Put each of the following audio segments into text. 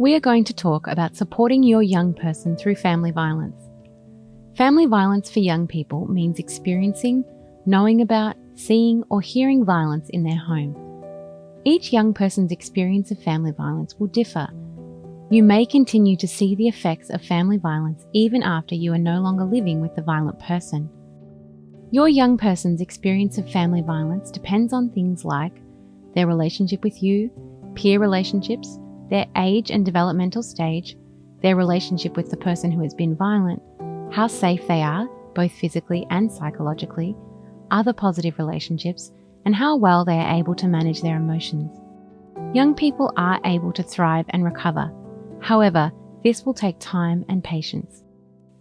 We are going to talk about supporting your young person through family violence. Family violence for young people means experiencing, knowing about, seeing, or hearing violence in their home. Each young person's experience of family violence will differ. You may continue to see the effects of family violence even after you are no longer living with the violent person. Your young person's experience of family violence depends on things like their relationship with you, peer relationships, their age and developmental stage, their relationship with the person who has been violent, how safe they are, both physically and psychologically, other positive relationships, and how well they are able to manage their emotions. Young people are able to thrive and recover. However, this will take time and patience.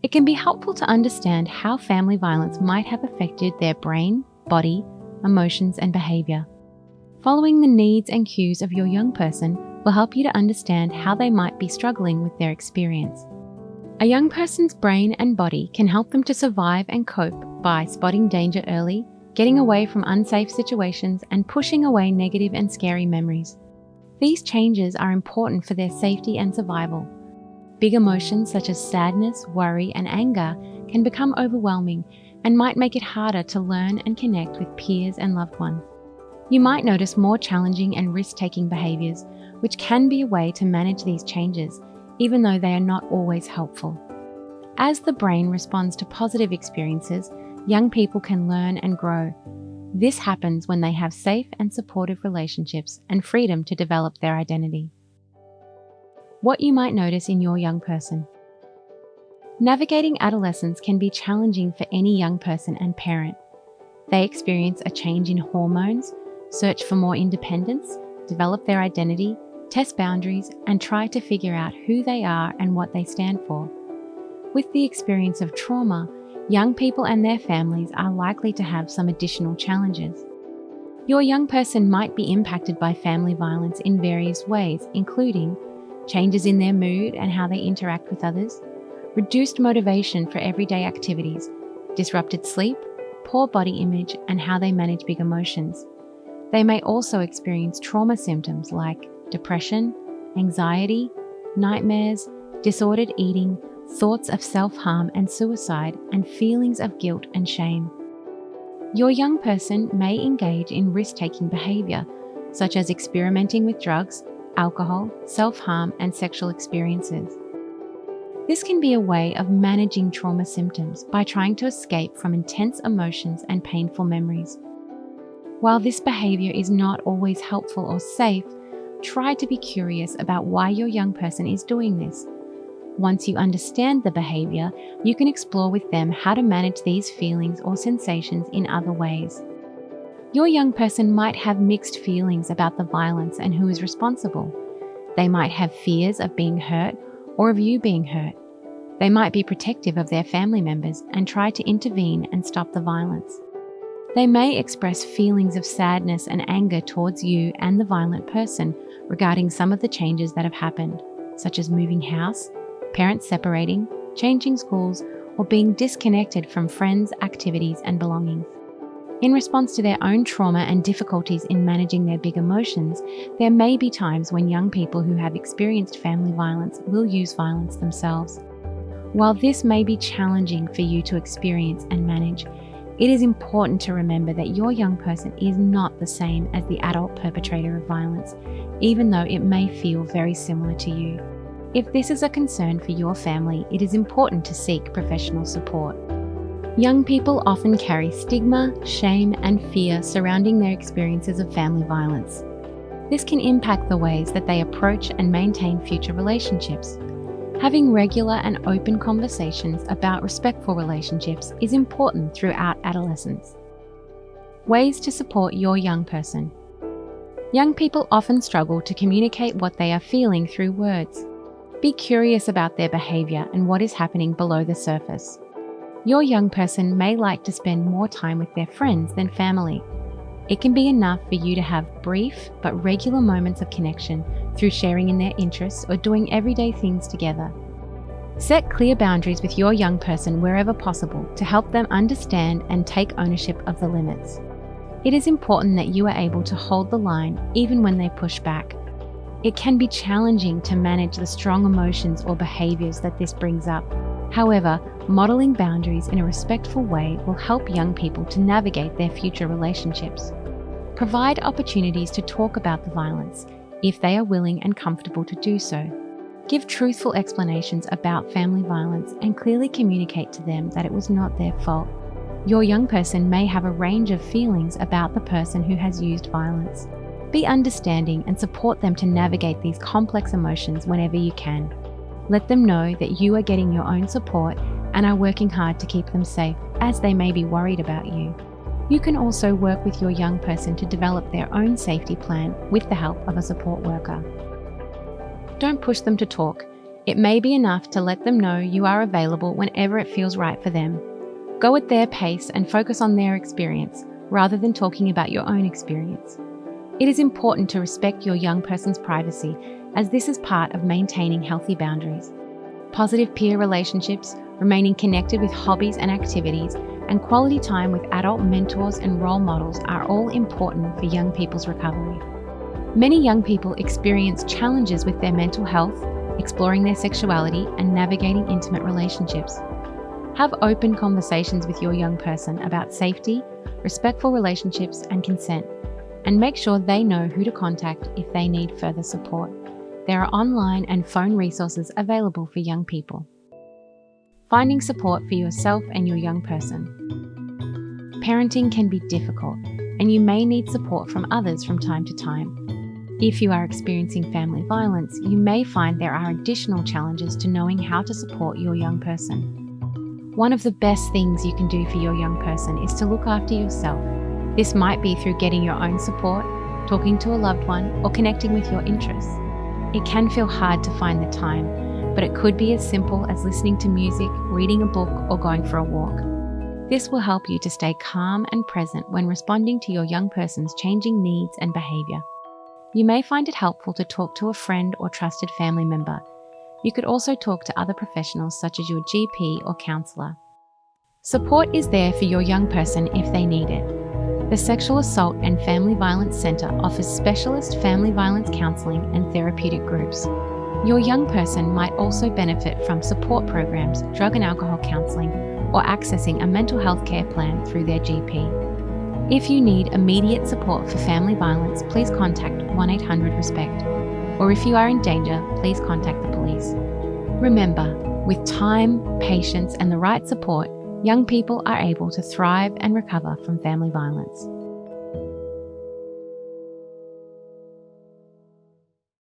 It can be helpful to understand how family violence might have affected their brain, body, emotions, and behavior. Following the needs and cues of your young person will help you to understand how they might be struggling with their experience. A young person's brain and body can help them to survive and cope by spotting danger early, getting away from unsafe situations, and pushing away negative and scary memories. These changes are important for their safety and survival. Big emotions such as sadness, worry, and anger can become overwhelming and might make it harder to learn and connect with peers and loved ones. You might notice more challenging and risk-taking behaviors, which can be a way to manage these changes, even though they are not always helpful. As the brain responds to positive experiences, young people can learn and grow. This happens when they have safe and supportive relationships and freedom to develop their identity. What you might notice in your young person. Navigating adolescence can be challenging for any young person and parent. They experience a change in hormones, search for more independence, develop their identity, test boundaries, and try to figure out who they are and what they stand for. With the experience of trauma, young people and their families are likely to have some additional challenges. Your young person might be impacted by family violence in various ways, including changes in their mood and how they interact with others, reduced motivation for everyday activities, disrupted sleep, poor body image, and how they manage big emotions. They may also experience trauma symptoms like depression, anxiety, nightmares, disordered eating, thoughts of self-harm and suicide, and feelings of guilt and shame. Your young person may engage in risk-taking behavior, such as experimenting with drugs, alcohol, self-harm, and sexual experiences. This can be a way of managing trauma symptoms by trying to escape from intense emotions and painful memories. While this behavior is not always helpful or safe, try to be curious about why your young person is doing this. Once you understand the behavior, you can explore with them how to manage these feelings or sensations in other ways. Your young person might have mixed feelings about the violence and who is responsible. They might have fears of being hurt or of you being hurt. They might be protective of their family members and try to intervene and stop the violence. They may express feelings of sadness and anger towards you and the violent person regarding some of the changes that have happened, such as moving house, parents separating, changing schools, or being disconnected from friends, activities, and belongings. In response to their own trauma and difficulties in managing their big emotions, there may be times when young people who have experienced family violence will use violence themselves. While this may be challenging for you to experience and manage, it is important to remember that your young person is not the same as the adult perpetrator of violence, even though it may feel very similar to you. If this is a concern for your family, it is important to seek professional support. Young people often carry stigma, shame, and fear surrounding their experiences of family violence. This can impact the ways that they approach and maintain future relationships. Having regular and open conversations about respectful relationships is important throughout adolescence. Ways to support your young person. Young people often struggle to communicate what they are feeling through words. Be curious about their behavior and what is happening below the surface. Your young person may like to spend more time with their friends than family. It can be enough for you to have brief but regular moments of connection through sharing in their interests or doing everyday things together. Set clear boundaries with your young person wherever possible to help them understand and take ownership of the limits. It is important that you are able to hold the line even when they push back. It can be challenging to manage the strong emotions or behaviours that this brings up. However, modelling boundaries in a respectful way will help young people to navigate their future relationships. Provide opportunities to talk about the violence, if they are willing and comfortable to do so. Give truthful explanations about family violence and clearly communicate to them that it was not their fault. Your young person may have a range of feelings about the person who has used violence. Be understanding and support them to navigate these complex emotions whenever you can. Let them know that you are getting your own support and are working hard to keep them safe, as they may be worried about you. You can also work with your young person to develop their own safety plan with the help of a support worker. Don't push them to talk. It may be enough to let them know you are available whenever it feels right for them. Go at their pace and focus on their experience, rather than talking about your own experience. It is important to respect your young person's privacy, as this is part of maintaining healthy boundaries. Positive peer relationships, remaining connected with hobbies and activities, and quality time with adult mentors and role models are all important for young people's recovery. Many young people experience challenges with their mental health, exploring their sexuality, and navigating intimate relationships. Have open conversations with your young person about safety, respectful relationships, and consent, and make sure they know who to contact if they need further support. There are online and phone resources available for young people. Finding support for yourself and your young person. Parenting can be difficult, and you may need support from others from time to time. If you are experiencing family violence, you may find there are additional challenges to knowing how to support your young person. One of the best things you can do for your young person is to look after yourself. This might be through getting your own support, talking to a loved one, or connecting with your interests. It can feel hard to find the time, but it could be as simple as listening to music, reading a book, or going for a walk. This will help you to stay calm and present when responding to your young person's changing needs and behaviour. You may find it helpful to talk to a friend or trusted family member. You could also talk to other professionals such as your GP or counsellor. Support is there for your young person if they need it. The Sexual Assault and Family Violence Centre offers specialist family violence counselling and therapeutic groups. Your young person might also benefit from support programs, drug and alcohol counselling, or accessing a mental health care plan through their GP. If you need immediate support for family violence, please contact 1-800-RESPECT, or if you are in danger, please contact the police. Remember, with time, patience, and the right support, young people are able to thrive and recover from family violence.